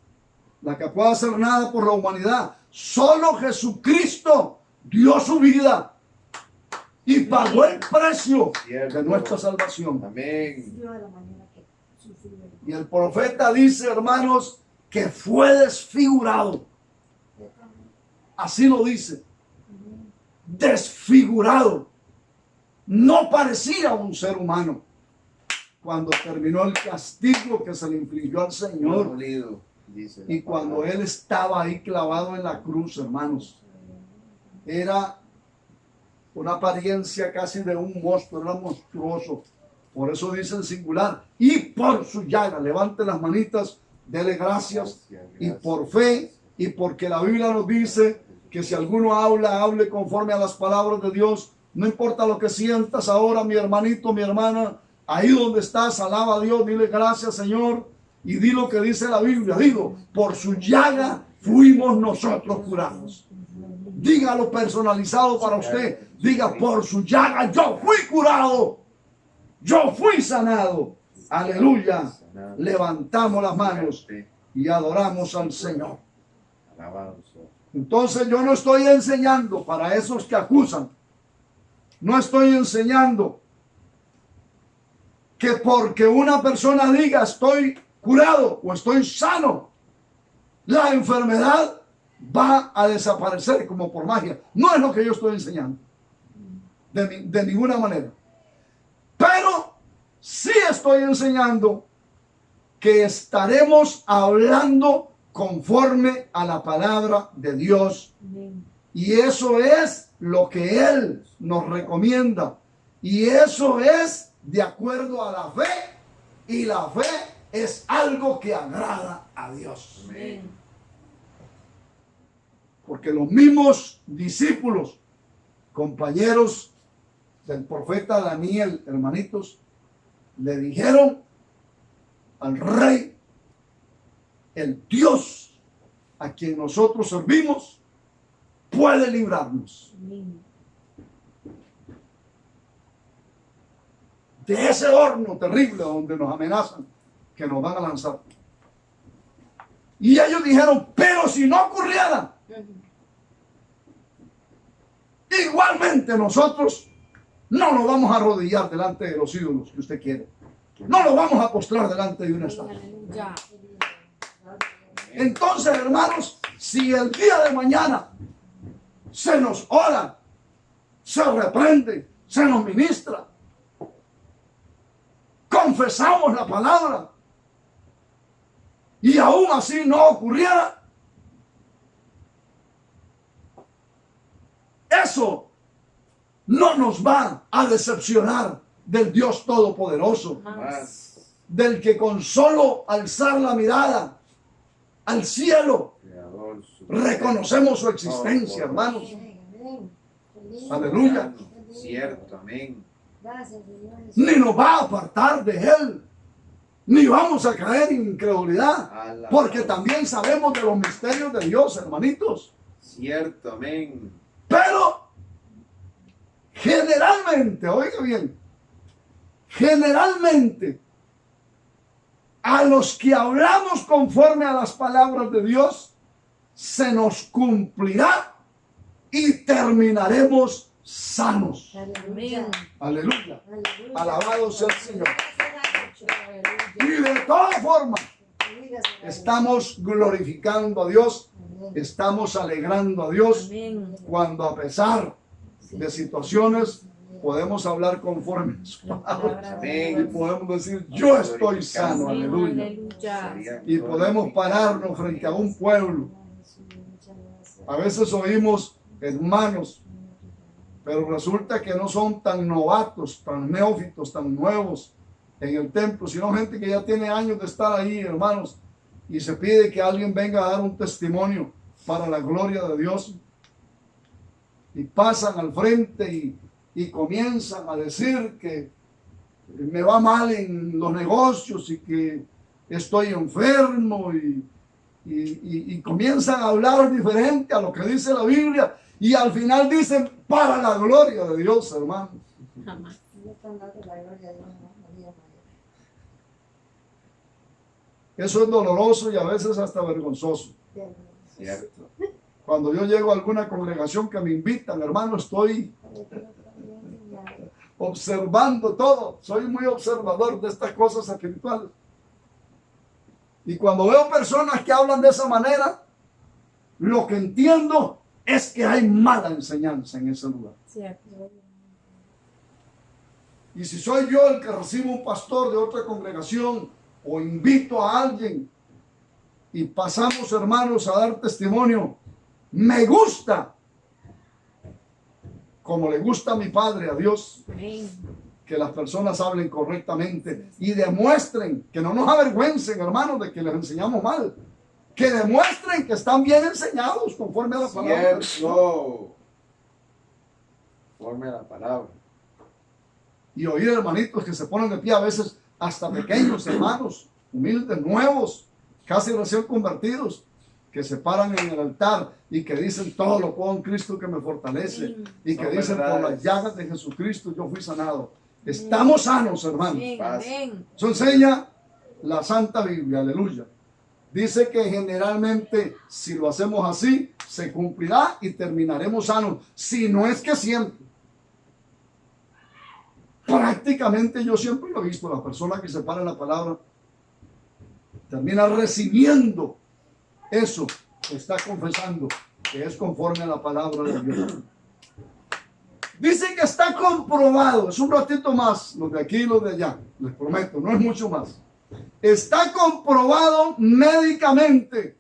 la que puede hacer nada por la humanidad. Solo Jesucristo dio su vida y pagó el precio de nuestra salvación. Amén. Dios de la manera que sufrió. Y el profeta dice, hermanos, que fue desfigurado. Así lo dice. Desfigurado. no parecía un ser humano. Cuando terminó el castigo que se le infligió al Señor, Dolido, dice la y cuando palabra. Él estaba ahí clavado en la cruz, hermanos, era una apariencia casi de un monstruo, era monstruoso. Por eso dice en singular, y por su llaga, levante las manitas, dele gracias, y por fe, y porque la Biblia nos dice que si alguno habla, hable conforme a las palabras de Dios. No importa lo que sientas ahora, mi hermanito, mi hermana, ahí donde estás, alaba a Dios, dile gracias, Señor, y di lo que dice la Biblia. Digo, por su llaga fuimos nosotros curados. Dígalo personalizado para usted. Diga, por su llaga yo fui curado. Yo fui sanado. Aleluya. Levantamos las manos y adoramos al Señor. Alabado sea. Entonces yo no estoy enseñando para esos que acusan. No estoy enseñando que porque una persona diga estoy curado o estoy sano, la enfermedad va a desaparecer como por magia. No es lo que yo estoy enseñando. De ninguna manera. Pero sí estoy enseñando que estaremos hablando conforme a la palabra de Dios. Y eso es lo que Él nos recomienda. Y eso es de acuerdo a la fe. Y la fe es algo que agrada a Dios. Amén. Porque los mismos discípulos, compañeros del profeta Daniel, hermanitos, le dijeron al rey, el Dios a quien nosotros servimos puede librarnos de ese horno terrible donde nos amenazan que nos van a lanzar. Y ellos dijeron, pero si no ocurriera, igualmente nosotros no nos vamos a arrodillar delante de los ídolos que usted quiere. No nos vamos a postrar delante de una estatua. Entonces, hermanos, si el día de mañana se nos ora, se reprende, se nos ministra, confesamos la palabra y aún así no ocurriera, eso no nos va a decepcionar del Dios Todopoderoso, Más del que con solo alzar la mirada al cielo creador, reconocemos su existencia, hermanos. Aleluya. Cierto, amén. Gracias, Señor. Ni nos va a apartar de Él, ni vamos a caer en incredulidad, Alabado. porque también sabemos de los misterios de Dios, hermanitos. Cierto, amén. Pero generalmente, oiga bien, generalmente a los que hablamos conforme a las palabras de Dios, se nos cumplirá y terminaremos sanos. Aleluya. Aleluya. Aleluya. Alabado sea el Señor. Y de todas formas, estamos glorificando a Dios, estamos alegrando a Dios, cuando a pesar de situaciones podemos hablar conforme a su palabra. Y podemos decir, yo estoy sano, aleluya. Y podemos pararnos frente a un pueblo. A veces oímos hermanos, pero resulta que no son tan novatos, tan neófitos, tan nuevos en el templo, sino gente que ya tiene años de estar ahí, hermanos, y se pide que alguien venga a dar un testimonio para la gloria de Dios. Y pasan al frente y comienzan a decir que me va mal en los negocios y que estoy enfermo y comienzan a hablar diferente a lo que dice la Biblia y al final dicen para la gloria de Dios, hermano. Eso es doloroso y a veces hasta vergonzoso. Cierto. Cuando yo llego a alguna congregación que me invitan, hermano, estoy observando todo. Soy muy observador de estas cosas espirituales. Y cuando veo personas que hablan de esa manera, lo que entiendo es que hay mala enseñanza en ese lugar. Cierto. Aleluya. Aleluya. Aleluya. Aleluya. Aleluya. Aleluya. Aleluya. Aleluya. Aleluya. Aleluya. Aleluya. Aleluya. Aleluya. Aleluya. Y si soy yo el que recibo un pastor de otra congregación o invito a alguien y pasamos, hermanos, a dar testimonio, me gusta, como le gusta a mi Padre, a Dios, que las personas hablen correctamente y demuestren, que no nos avergüencen, hermanos, de que les enseñamos mal, que demuestren que están bien enseñados conforme a la palabra. Cierto. Conforme a la palabra. Y oír hermanitos que se ponen de pie, a veces hasta pequeños hermanos, humildes, nuevos, casi recién convertidos, que se paran en el altar y que dicen todo lo puedo en Cristo que me fortalece, y que Son dicen por verdades. las llagas de Jesucristo yo fui sanado. Estamos sanos, hermanos. Amén. Eso enseña la Santa Biblia, aleluya. Dice que generalmente si lo hacemos así, se cumplirá y terminaremos sanos, si no es que siempre. Prácticamente yo siempre lo he visto, la persona que se para en la palabra termina recibiendo eso que está confesando, que es conforme a la palabra de Dios. Dice que está comprobado, es un ratito más, los de aquí y los de allá, les prometo, no es mucho más. Está comprobado médicamente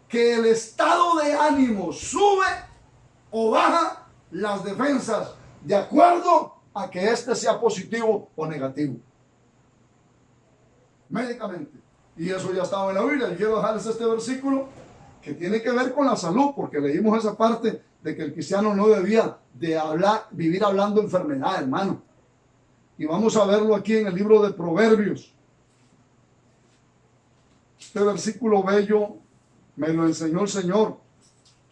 que el estado de ánimo sube o baja las defensas de acuerdo a que este sea positivo o negativo. Médicamente. Y eso ya estaba en la Biblia. Y quiero dejarles este versículo que tiene que ver con la salud, porque leímos esa parte de que el cristiano no debía de vivir hablando de enfermedad, hermano. Y vamos a verlo aquí en el libro de Proverbios. Este versículo bello me lo enseñó el Señor.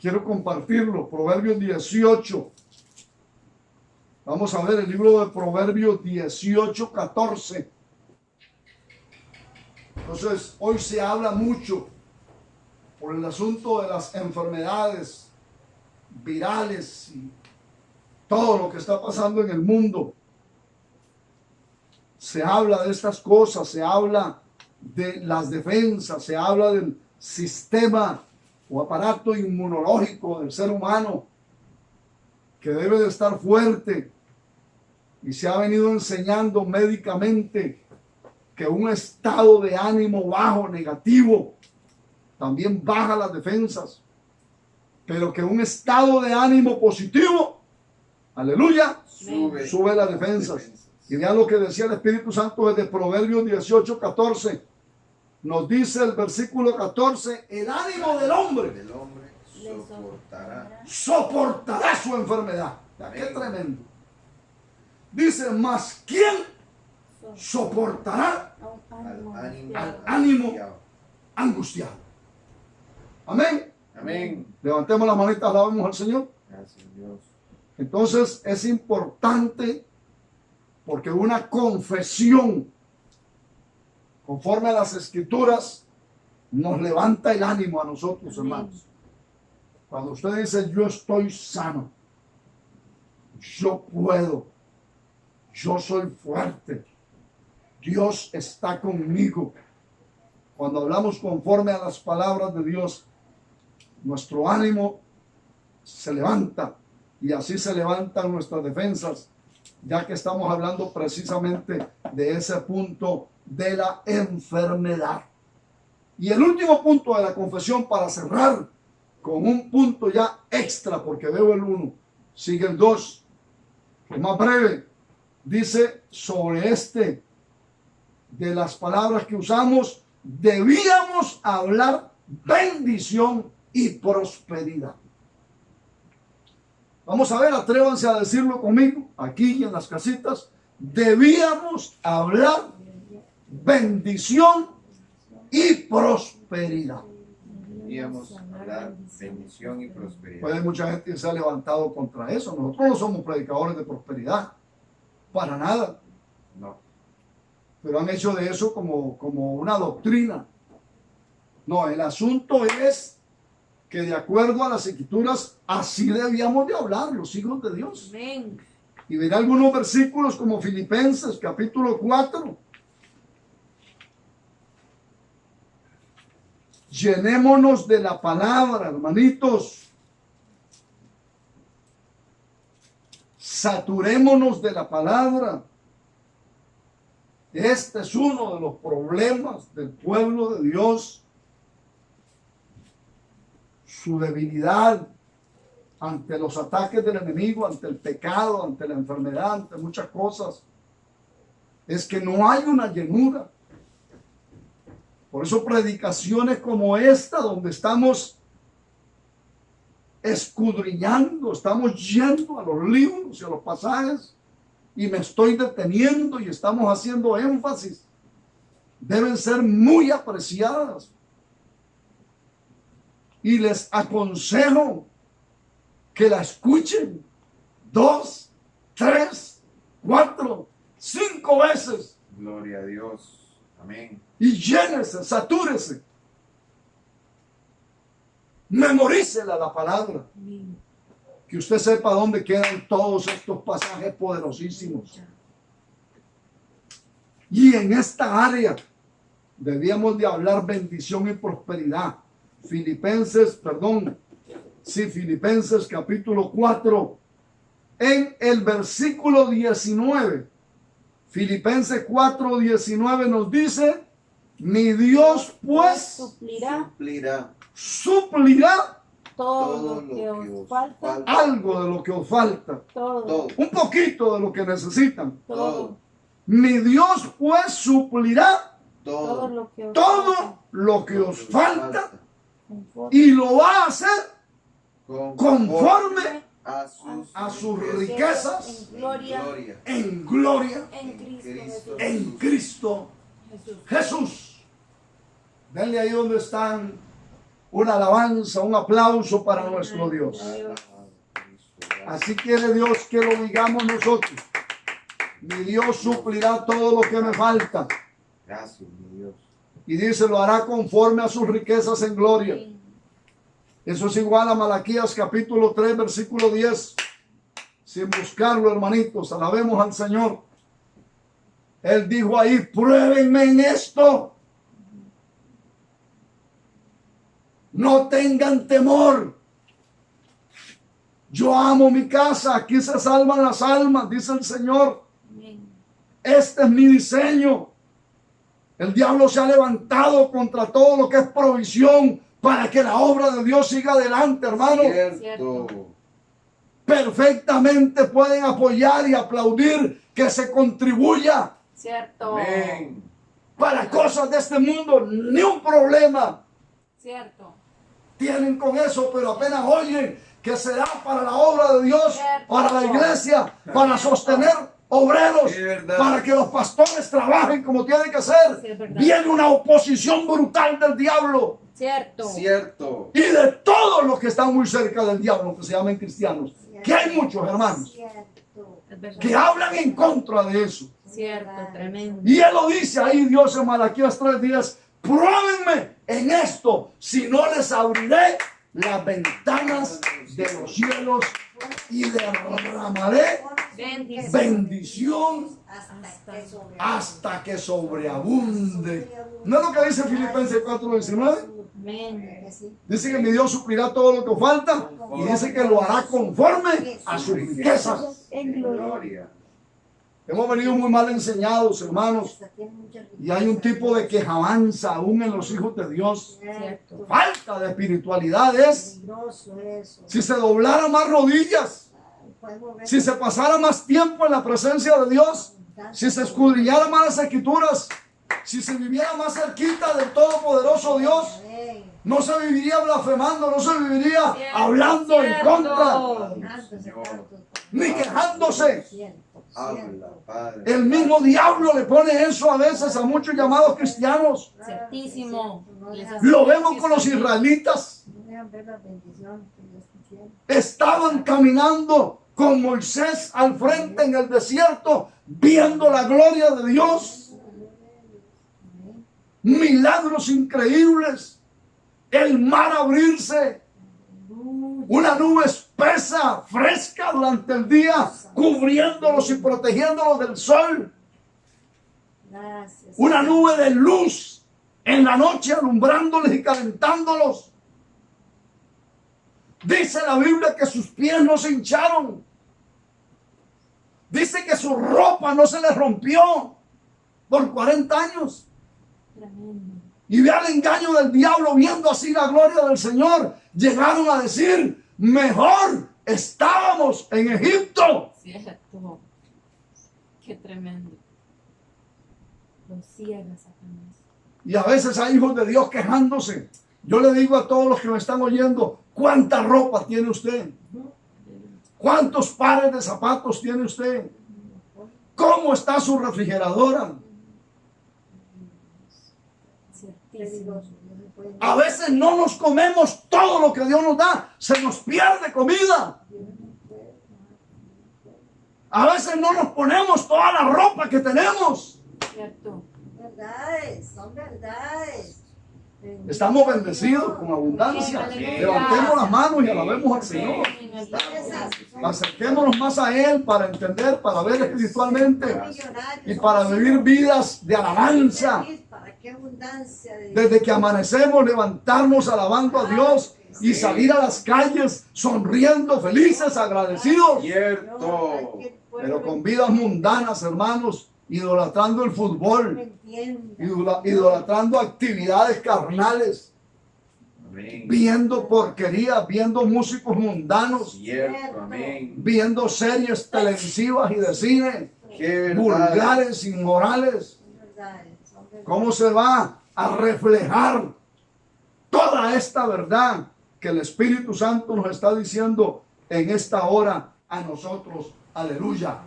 Quiero compartirlo. Proverbios 18. Vamos a ver el libro de Proverbios 18, 14. Entonces, hoy se habla mucho por el asunto de las enfermedades virales y todo lo que está pasando en el mundo. Se habla de estas cosas, se habla de las defensas, se habla del sistema o aparato inmunológico del ser humano que debe de estar fuerte, y se ha venido enseñando médicamente que un estado de ánimo bajo, negativo, también baja las defensas, pero que un estado de ánimo positivo, aleluya, sube las defensas. Y vean lo que decía el Espíritu Santo desde Proverbios 18, 14. Nos dice el versículo 14, el ánimo del hombre soportará su enfermedad. Ya, qué tremendo. Dice, mas ¿quién soportará al ánimo angustiado? Amén. Amén. Levantemos las manitas, alabemos al Señor. Gracias, Dios. Entonces es importante, porque una confesión conforme a las Escrituras nos levanta el ánimo a nosotros, hermanos. Cuando usted dice yo estoy sano, yo puedo, yo soy fuerte, Dios está conmigo. Cuando hablamos conforme a las palabras de Dios, nuestro ánimo se levanta, y así se levantan nuestras defensas, ya que estamos hablando precisamente de ese punto de la enfermedad. Y el último punto de la confesión, para cerrar con un punto ya extra, porque veo el 1, sigue el 2, que es más breve. Dice sobre este, de las palabras que usamos, debíamos hablar bendición y prosperidad. Vamos a ver, atrévanse a decirlo conmigo, aquí y en las casitas. Debíamos hablar bendición y prosperidad. Debíamos hablar bendición y prosperidad. Pues hay mucha gente que se ha levantado contra eso. Nosotros no somos predicadores de prosperidad, para nada. No. Pero han hecho de eso como una doctrina. No, el asunto es que de acuerdo a las Escrituras, así debíamos de hablar los hijos de Dios. Amén. Y verá algunos versículos como Filipenses capítulo 4. Llenémonos de la palabra, hermanitos. Saturémonos de la palabra. Este es uno de los problemas del pueblo de Dios. Su debilidad ante los ataques del enemigo, ante el pecado, ante la enfermedad, ante muchas cosas, es que no hay una llenura. Por eso predicaciones como esta, donde estamos escudriñando, estamos yendo a los libros y a los pasajes, y me estoy deteniendo y estamos haciendo énfasis, deben ser muy apreciadas. Y les aconsejo que la escuchen 2, 3, 4, 5 veces. Gloria a Dios. Amén. Y llénese, satúrese. Memorícela la palabra. Que usted sepa dónde quedan todos estos pasajes poderosísimos. Y en esta área debíamos de hablar bendición y prosperidad. Filipenses capítulo 4, en el versículo 19. Filipenses 4:19 nos dice: mi Dios pues suplirá todo lo que os falta, algo de lo que os falta, todo, un poquito de lo que necesitan. todo, Mi Dios pues suplirá todo lo que os todo falta, lo que os falta conforme y lo va a hacer conforme a sus riquezas en gloria, en gloria en Cristo Jesús. en Cristo Jesús. Denle ahí donde están una alabanza, un aplauso para nuestro Dios. Así quiere Dios que lo digamos nosotros. Mi Dios suplirá todo lo que me falta. Gracias, mi Dios. Y dice, lo hará conforme a sus riquezas en gloria. Eso es igual a Malaquías capítulo 3, versículo 10. Sin buscarlo, hermanitos, alabemos al Señor. Él dijo ahí, pruébenme en esto. No tengan temor. Yo amo mi casa. Aquí se salvan las almas, dice el Señor. Este es mi diseño. El diablo se ha levantado contra todo lo que es provisión para que la obra de Dios siga adelante, hermano. Cierto. Perfectamente pueden apoyar y aplaudir que se contribuya. Cierto. Amén. Para cosas de este mundo, ni un problema Cierto. tienen con eso, pero apenas oyen que será para la obra de Dios, para la iglesia, para sostener obreros, Sí, verdad. para que los pastores trabajen como tienen que ser. Sí, es verdad. Viene una oposición brutal del diablo Cierto. Cierto. y de todos los que están muy cerca del diablo, que se llaman cristianos, que hay muchos hermanos Es verdad. que hablan en contra de eso. Cierto, tremendo. Y él lo dice ahí, Dios, en Malaquías 3:10, pruébenme en esto, si no les abriré las ventanas de los cielos y derramaré bendición hasta que sobreabunde. ¿No es lo que dice Filipenses 4:19? Amén. Dice que mi Dios suplirá todo lo que falta y dice que lo hará conforme a sus riquezas. En gloria. Gloria. Hemos venido muy mal enseñados, hermanos, y hay un tipo de quejabanza aún en los hijos de Dios. Cierto. Falta de espiritualidad es, si se doblara más rodillas, si se pasara más tiempo en la presencia de Dios, si se escudriñara más las escrituras, si se viviera más cerquita del Todopoderoso Dios, no se viviría blasfemando, no se viviría Cierto, hablando en cierto. contra, ni quejándose. Habla, Padre. El mismo diablo le pone eso a veces a muchos llamados cristianos. Certísimo. Lo vemos con los israelitas. Estaban caminando con Moisés al frente en el desierto, viendo la gloria de Dios. Milagros increíbles. El mar abrirse. Una nube espesa, fresca durante el día, cubriéndolos y protegiéndolos del sol. Una nube de luz en la noche alumbrándoles y calentándolos. Dice la Biblia que sus pies no se hincharon. Dice que su ropa no se le rompió por 40 años. Tremendo. Y vea el engaño del diablo, viendo así la gloria del Señor. Llegaron a decir, mejor estábamos en Egipto. Cierto. Qué tremendo. Lo ciega Satanás. Y a veces hay hijos de Dios quejándose. Yo le digo a todos los que me están oyendo, ¿cuánta ropa tiene usted? ¿Cuántos pares de zapatos tiene usted? ¿Cómo está su refrigeradora? Ciertísimo. A veces no nos comemos todo lo que Dios nos da. Se nos pierde comida. A veces no nos ponemos toda la ropa que tenemos. Cierto. Verdades, son verdades. Estamos bendecidos con abundancia. Levantemos las manos y alabemos al Señor. Acerquémonos más a Él para entender, para ver espiritualmente y para vivir vidas de alabanza. ¿Para qué abundancia de Desde que amanecemos, levantarnos alabando a Dios y salir a las calles sonriendo, felices, agradecidos. Cierto. Pero con vidas mundanas, hermanos, idolatrando el fútbol, idolatrando actividades carnales, Amén. viendo porquerías, viendo músicos mundanos, Cierto. Amén. viendo series televisivas y de cine, Qué verdad. vulgares, inmorales. ¿Cómo se va a reflejar toda esta verdad que el Espíritu Santo nos está diciendo en esta hora a nosotros? Aleluya.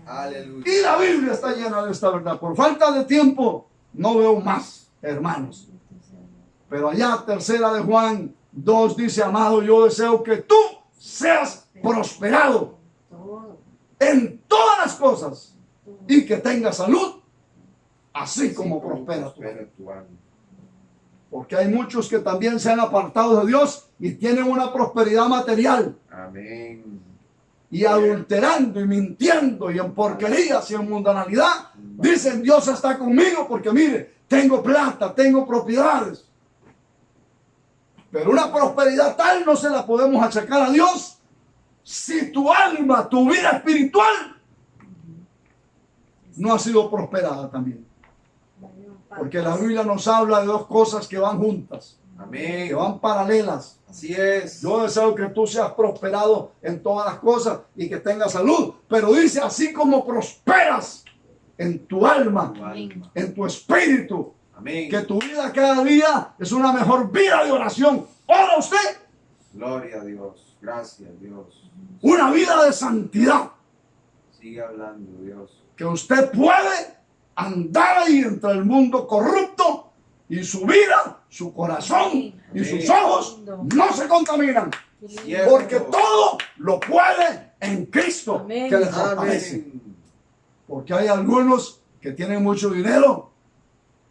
Aleluya. Y la Biblia está llena de esta verdad. Por falta de tiempo no veo más, hermanos. Pero allá, tercera de Juan 2 dice, amado, yo deseo que tú seas prosperado en todas las cosas y que tengas salud, así como prospera tu alma. tu alma. Porque hay muchos que también se han apartado de Dios y tienen una prosperidad material. Amén. Y adulterando y mintiendo y en porquerías y en mundanalidad, dicen Dios está conmigo porque mire, tengo plata, tengo propiedades. Pero una prosperidad tal no se la podemos achacar a Dios si tu alma, tu vida espiritual no ha sido prosperada también. Porque la Biblia nos habla de dos cosas que van juntas, Amén. que van paralelas. Así es. Yo deseo que tú seas prosperado en todas las cosas y que tengas salud. Pero dice, así como prosperas en tu alma, alma. en tu espíritu, Amén. que tu vida cada día es una mejor vida de oración. Ora usted, Gloria a Dios. Gracias, Dios. una vida de santidad. Sigue hablando, Dios. Que usted puede andar ahí entre el mundo corrupto y su vida, su corazón y sus ojos no se contaminan. Cierto. Porque todo lo puede en Cristo Amén. que le fortalece. Amén. Porque hay algunos que tienen mucho dinero,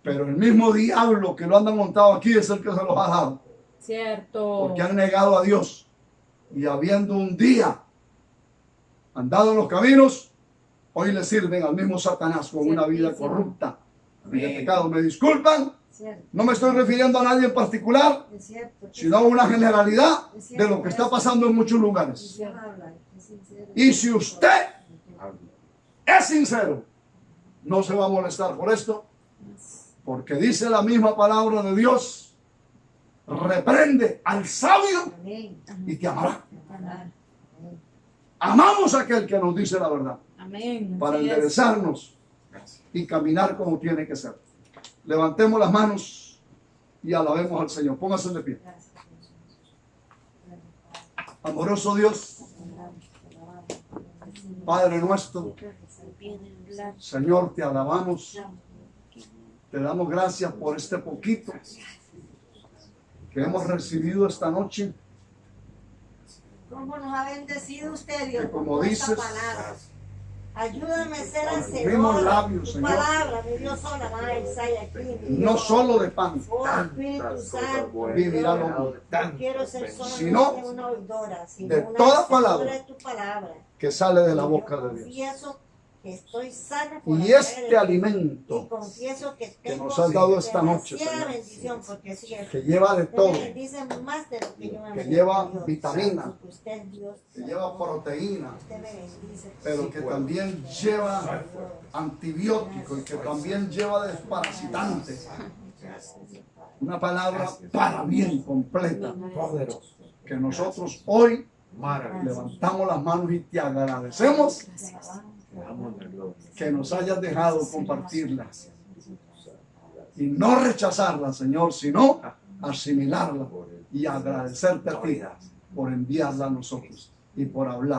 pero el mismo diablo que lo anda montado aquí es el que se los ha dado. Cierto. Porque han negado a Dios. Y habiendo un día andado en los caminos, hoy le sirven al mismo Satanás con una vida Ciertísimo. corrupta y de Amén. pecado. ¿Me disculpan? Cierto, No me estoy refiriendo a nadie en particular, es cierto. sino a una generalidad de lo que está pasando en muchos lugares. Y si usted Habla. es sincero, no se va a molestar por esto, porque dice la misma palabra de Dios, reprende al sabio Amén. y te amará. Amén. Amamos a aquel que nos dice la verdad, Amén. para Así es. enderezarnos Gracias. y caminar como tiene que ser. Levantemos las manos y alabemos al Señor. Póngase de pie. Gracias, Jesús. Amoroso Dios, Padre nuestro, Señor, te alabamos. Te damos gracias por este poquito que hemos recibido esta noche. ¿Cómo nos ha bendecido usted, Dios? Que como con esta dices, palabra. Ayúdame a ser mismos hacedor. labios, Tu Señor. palabra, mi Dios, sola, Isaiah, aquí. mi No Dios. solo de pan Oh, Espíritu Santo, vivirá el Dios, hombre, no quiero ser sino solamente una oidora, sino de una toda hacedora palabra de tu palabra. que sale de la Y boca yo de Dios. confieso que estoy sana por Y la este sangre de Cristo. Y alimento confieso que que tengo nos has dado esta noche, demasiada Señor, bendición, porque es cierto. que lleva de Usted todo, me bendice más de lo que yo me que merezco, lleva Dios. vitamina, Porque usted es Dios. que lleva proteína, Usted me bendice. pero que también lleva antibiótico y que también lleva desparasitante. Una palabra para bien completa. Poderoso. Que nosotros hoy Maravilloso. levantamos las manos y te agradecemos Te damos la gloria. que nos hayas dejado compartirla y no rechazarla, Señor, sino asimilarla y agradecerte a ti por enviarla a nosotros y por hablar.